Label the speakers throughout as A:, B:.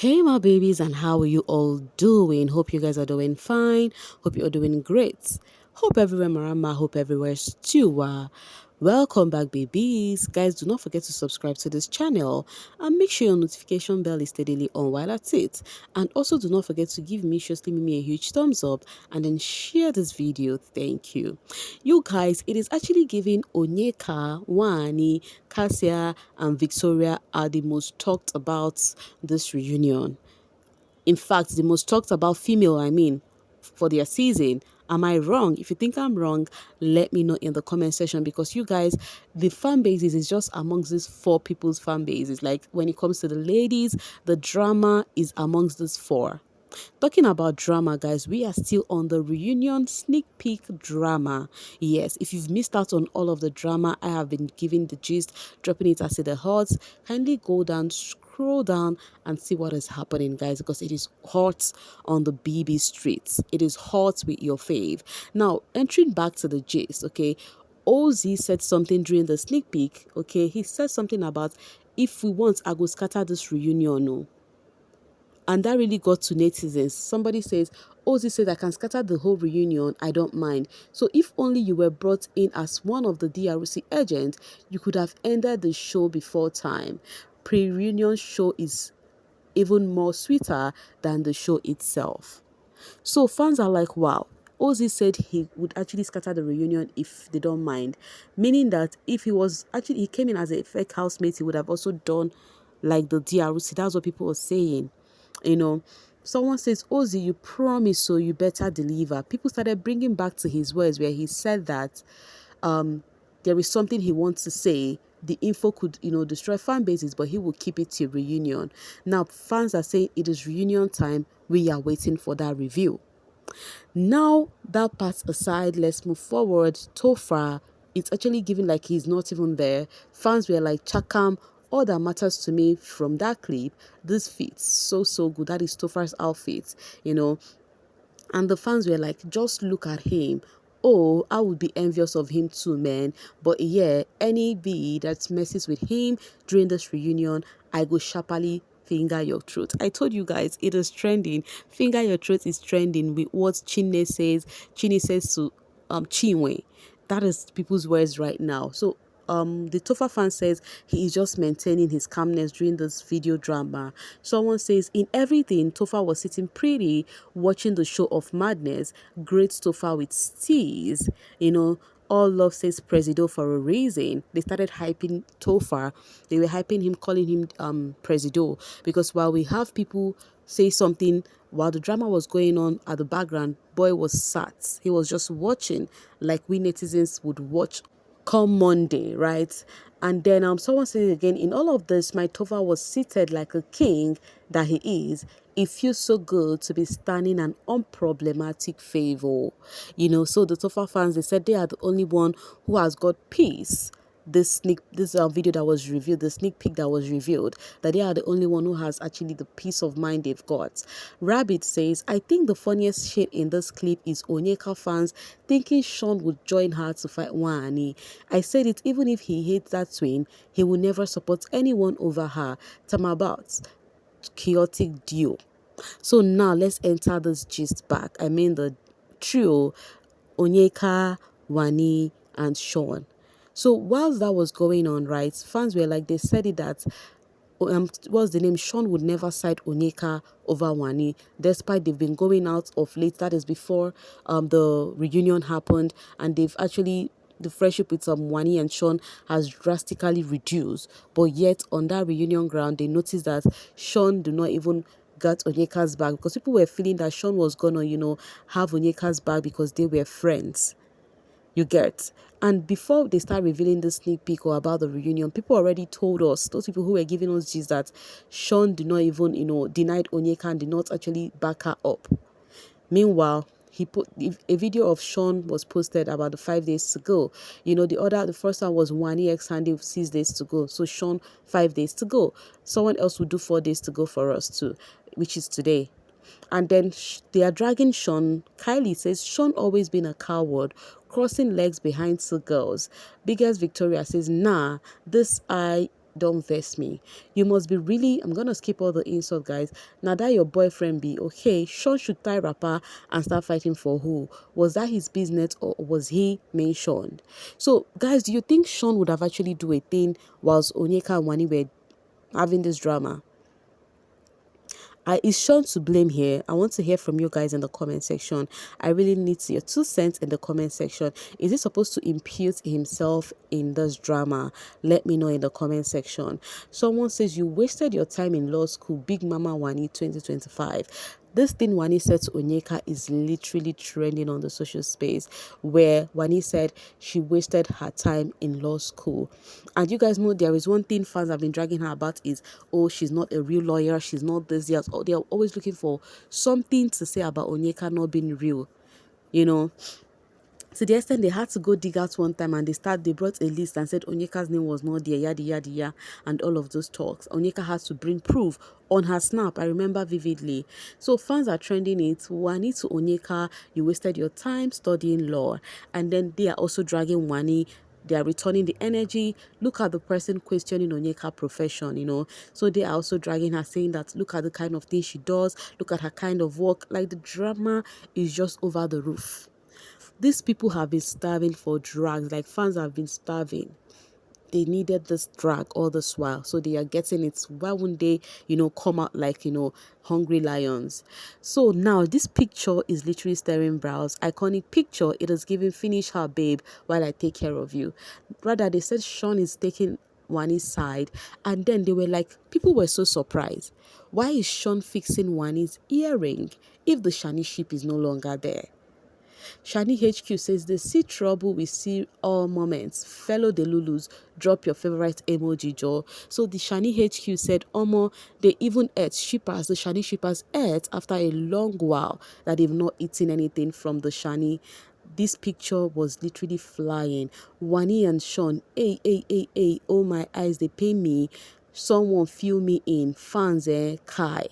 A: Hey my babies, and how are you all doing? Hope you guys are doing fine. Hope you're doing great. Hope everywhere marama, hope everywhere stew. Welcome back babies. Guys, do not forget to subscribe to this channel and make sure your notification bell is steadily on while at it. And also do not forget to give me a huge thumbs up and then share this video. Thank you. You guys, it is actually giving Onyeka, Wanni, Kassia and Victoria are the most talked about this reunion. In fact, the most talked about female, for their season. Am I wrong? If you think I'm wrong, let me know in the comment section, because you guys, the fan bases is just amongst these four people's fan bases. Like when it comes to the ladies, the drama is amongst these four. Talking about drama, guys, we are still on the reunion sneak peek drama. Yes, if you've missed out on all of the drama, I have been giving the gist, dropping it as it the hot. Kindly go down, scroll down, and see what is happening, guys, because it is hot on the BB streets. It is hot with your fave. Now, entering back to the gist, okay. Ozee said something during the sneak peek, okay. He said something about, if we want, I go scatter this reunion, no. And that really got to netizens. Somebody says, Ozee says, I can scatter the whole reunion, I don't mind. So if only you were brought in as one of the DRC agents, you could have ended the show before time. Pre-reunion show is even more sweeter than the show itself. So fans are like, wow. Ozee said he would actually scatter the reunion if they don't mind. Meaning that if he came in as a fake housemate, he would have also done like the DRC. That's what people were saying. You know, someone says, Ozee, you promise, so you better deliver. People started bringing back to his words where he said that there is something he wants to say. The info could, destroy fan bases, but he will keep it till reunion. Now, fans are saying it is reunion time. We are waiting for that review. Now, that part aside, let's move forward. Topher, it's actually given like he's not even there. Fans were like, Chakam, all that matters to me from that clip, this fits so good. That is Topher's outfit, And the fans were like, just look at him. Oh, I would be envious of him too, man. But yeah, any bee that messes with him during this reunion, I go sharply finger your throat. I told you guys, it is trending. Finger your throat is trending with what Chinne says. Chinne says to Chinwe. That is people's words right now. So the Topher fan says he is just maintaining his calmness during this video drama. Someone says, in everything, Topher was sitting pretty, watching the show of madness. Great Topher with steez. All love says Presido for a reason. They started hyping Topher. They were hyping him, calling him Presido. Because while we have people say something, while the drama was going on at the background, boy was sat. He was just watching like we netizens would watch come Monday, right? And then someone says again, in all of this, my Topher was seated like a king that he is. It feels so good to be standing an unproblematic favor. So the Topher fans, they said they are the only one who has got peace. This video that was revealed, the sneak peek that was revealed, that they are the only one who has actually the peace of mind they've got. Rabbit says, I think the funniest shit in this clip is Onyeka fans thinking Shaun would join her to fight Wanni. I said it, even if he hates that twin, he will never support anyone over her. About chaotic duo. So now let's enter this gist back. The trio, Onyeka, Wanni, and Shaun. So whilst that was going on, right, fans were like, they said it that what's the name? Shaun would never side Onyeka over Wanni, despite they've been going out of late. That is before the reunion happened, and they've actually the friendship with Wanni and Shaun has drastically reduced. But yet on that reunion ground, they noticed that Shaun do not even got Onyeka's back, because people were feeling that Shaun was gonna, have Onyeka's back because they were friends. You get. And before they start revealing the sneak peek or about the reunion, people already told us, those people who were giving us gist, that Shaun did not even, denied Onyeka and did not actually back her up. Meanwhile, he put a video of Shaun was posted about the 5 days to go. The first one was Wanni X Handy 6 days to go. So Shaun 5 days to go. Someone else would do 4 days to go for us too, which is today. And then they are dragging Shaun. Kylie says, Shaun always been a coward, crossing legs behind two girls. Biggest Victoria says, nah, this don't vex me. You must be really, I'm gonna skip all the insult, guys. Now that your boyfriend be okay, Shaun should tie rapper and start fighting for who? Was that his business or was he mentioned? So guys, do you think Shaun would have actually do a thing whilst Onyeka and Wanni were having this drama? Is Shaun to blame here? I want to hear from you guys in the comment section. I really need your 2 cents in the comment section. Is he supposed to impute himself in this drama? Let me know in the comment section. Someone says you wasted your time in law school. Big Mama Wanni 2025. This thing Wanni said to Onyeka is literally trending on the social space, where Wanni said she wasted her time in law school. And you guys know there is one thing fans have been dragging her about is, oh, she's not a real lawyer, she's not this, yet. Oh, they're always looking for something to say about Onyeka not being real, you know. To the extent they had to go dig out one time and they brought a list and said Onyeka's name was not there, yada yada yada, and all of those talks. Onyeka had to bring proof on her snap. I remember vividly. So fans are trending it. Wanni to Onyeka, you wasted your time studying law. And then they are also dragging Wanni. They are returning the energy. Look at the person questioning Onyeka profession, you know. So they are also dragging her, saying that look at the kind of thing she does, look at her kind of work. Like the drama is just over the roof. These people have been starving for drugs. Like fans have been starving. They needed this drug all this while, so they are getting it. Why wouldn't they, come out like, hungry lions? So now this picture is literally staring brows. Iconic picture. It is giving finish her babe while I take care of you. Rather, they said Shaun is taking Wanni's side, and then they were like, people were so surprised. Why is Shaun fixing Wanni's earring if the Shanni ship is no longer there? Shanni HQ says they see trouble, we see all moments. Fellow Delulus, drop your favorite emoji, Joe. So the Shanni HQ said, Omo, they even ate shippers. The Shanni shippers ate after a long while that they've not eaten anything from the Shanni. This picture was literally flying. Wanni and Shaun, hey, oh my eyes, they pay me. Someone fill me in. Fans, Kai.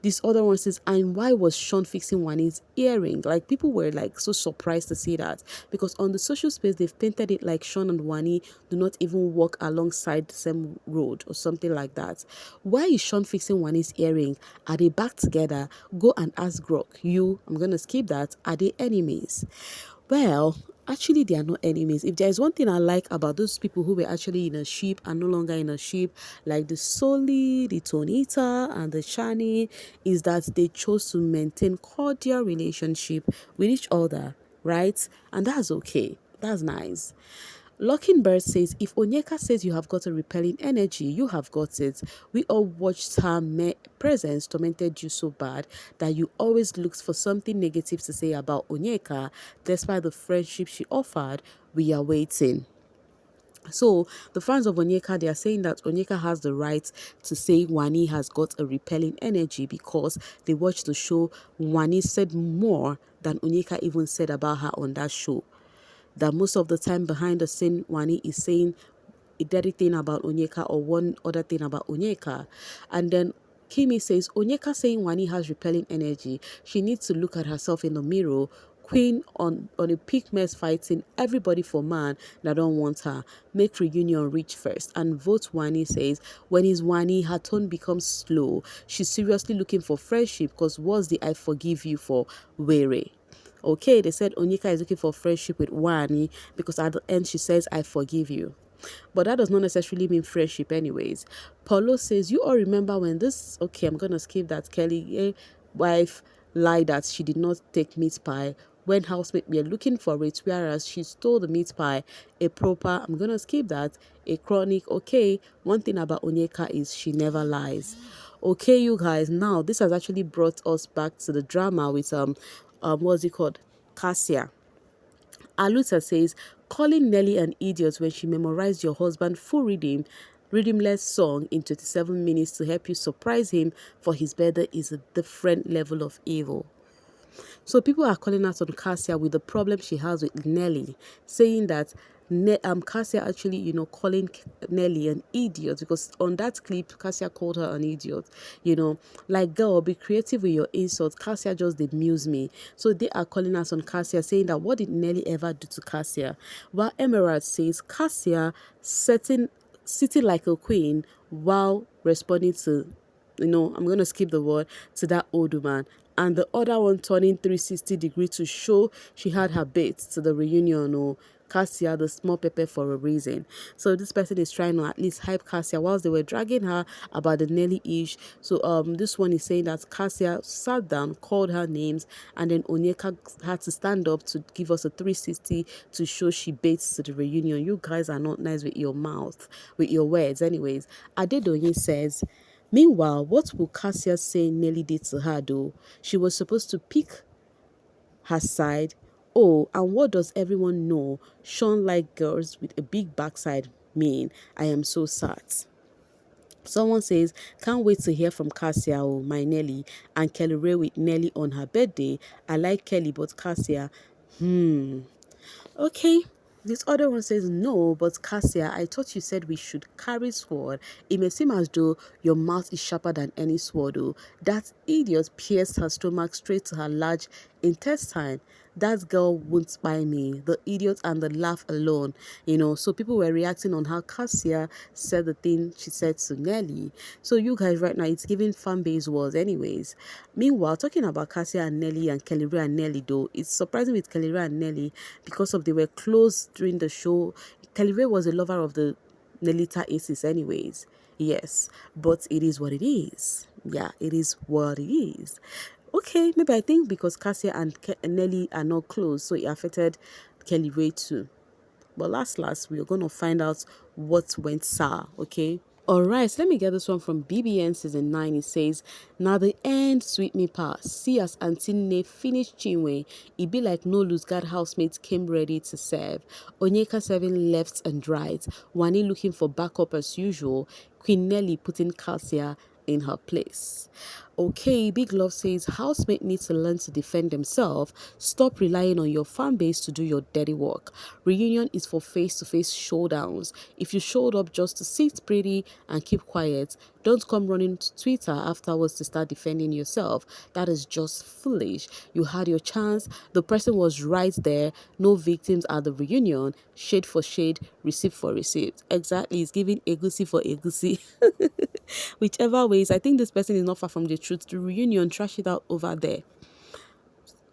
A: This other one says, and why was Shaun fixing Wanni's earring? Like, people were like so surprised to see that, because on the social space they've painted it like Shaun and Wanni do not even walk alongside the same road or something like that. Why is Shaun fixing Wanni's earring? Are they back together? Go and ask Grok. I'm gonna skip that. Are they enemies? Well, actually, they are not enemies. If there is one thing I like about those people who were actually in a ship and no longer in a ship, like the Soli, the Tonita, and the Shanni, is that they chose to maintain cordial relationship with each other, right? And that's okay. That's nice. Lockingbird says, if Onyeka says you have got a repelling energy, you have got it. We all watched her presence tormented you so bad that you always looked for something negative to say about Onyeka. Despite the friendship she offered, we are waiting. So the fans of Onyeka, they are saying that Onyeka has the right to say Wanni has got a repelling energy because they watched the show. Wanni said more than Onyeka even said about her on that show. That most of the time behind the scene, Wanni is saying a dirty thing about Onyeka or one other thing about Onyeka. And then Kimi says, Onyeka saying Wanni has repelling energy. She needs to look at herself in the mirror. Queen on a peak mess fighting everybody for man that don't want her. Make reunion reach first. And vote Wanni says, when is Wanni, her tone becomes slow. She's seriously looking for friendship because what's the I forgive you for? Were. Okay, they said Onyeka is looking for friendship with Wanni because at the end she says, I forgive you. But that does not necessarily mean friendship anyways. Paulo says, you all remember when this... Okay, I'm going to skip that. Kelly wife lied that she did not take meat pie when housemates were looking for it, whereas she stole the meat pie. A proper... I'm going to skip that. A chronic. Okay, one thing about Onyeka is she never lies. Okay, you guys, now this has actually brought us back to the drama with what's it called? Kassia. Aluta says, calling Nelly an idiot when she memorized your husband's full rhythmless song in 27 minutes to help you surprise him for his birthday is a different level of evil. So people are calling out on Kassia with the problem she has with Nelly, saying that Kassia actually, calling Nelly an idiot because on that clip, Kassia called her an idiot. Like, girl, be creative with your insults. Kassia just demuse me. So they are calling us on Kassia, saying that what did Nelly ever do to Kassia? While Emerald says Kassia sitting like a queen while responding to, I'm going to skip the word, to that old woman. And the other one turning 360 degrees to show she had her bait to the reunion, or Cassia, the small pepper, for a reason. So this person is trying to at least hype Cassia whilst they were dragging her about the Nelly ish. So this one is saying that Cassia sat down, called her names, and then Onyeka had to stand up to give us a 360 to show she baits to the reunion. You guys are not nice with your mouth, with your words. Anyways, Adedoyin says, meanwhile, what will Cassia say Nelly did to her though? She was supposed to pick her side. Oh, and what does everyone know? Shaun like girls with a big backside mean? I am so sad. Someone says, can't wait to hear from Cassia, oh, my Nelly, and Kelly Ray with Nelly on her birthday. I like Kelly, but Cassia, okay. This other one says, no, but Cassia, I thought you said we should carry sword. It may seem as though your mouth is sharper than any sword, oh. That idiot pierced her stomach straight to her large intestine. That girl won't buy me. The idiot and the laugh alone. So people were reacting on how Cassia said the thing she said to Nelly. So you guys right now, it's giving fan base wars anyways. Meanwhile, talking about Cassia and Nelly and Kelly Ray and Nelly though, it's surprising with Kelly Ray and Nelly because of they were close during the show. Kelly Ray was a lover of the Nelita Aces anyways. Yes, but it is what it is. Yeah, it is what it is. Okay, maybe I think because Cassia and Nelly are not close, so it affected Kelly Ray too. But last, we're going to find out what went sour, okay? Alright, so let me get this one from BBN season 9. It says, now the end sweet me pass. See as Auntie Ne finished Chinwe. It be like no loose guard housemates came ready to serve. Onyeka serving left and right. Wanni looking for backup as usual. Queen Nelly putting Kassia in her place. Okay, Big Love says housemate needs to learn to defend themselves. Stop relying on your fan base to do your dirty work. Reunion is for face-to-face showdowns. If you showed up just to sit pretty and keep quiet, don't come running to Twitter afterwards to start defending yourself. That is just foolish. You had your chance. The person was right there. No victims at the reunion. Shade for shade, receipt for receipt. Exactly. It's giving egusi for egusi. Whichever ways, I think this person is not far from the truth. The reunion, trash it out over there.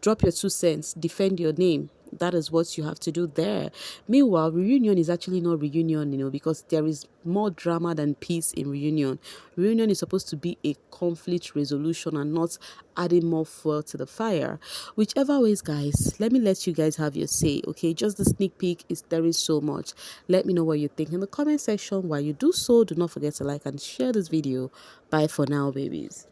A: Drop your 2 cents, defend your name. That is what you have to do there. Meanwhile, reunion is actually not reunion, because there is more drama than peace in reunion. Reunion is supposed to be a conflict resolution and not adding more fuel to the fire. Whichever ways, guys, let me let you guys have your say, okay? Just the sneak peek is there is so much. Let me know what you think in the comment section. While you do so, do not forget to like and share this video. Bye for now, babies.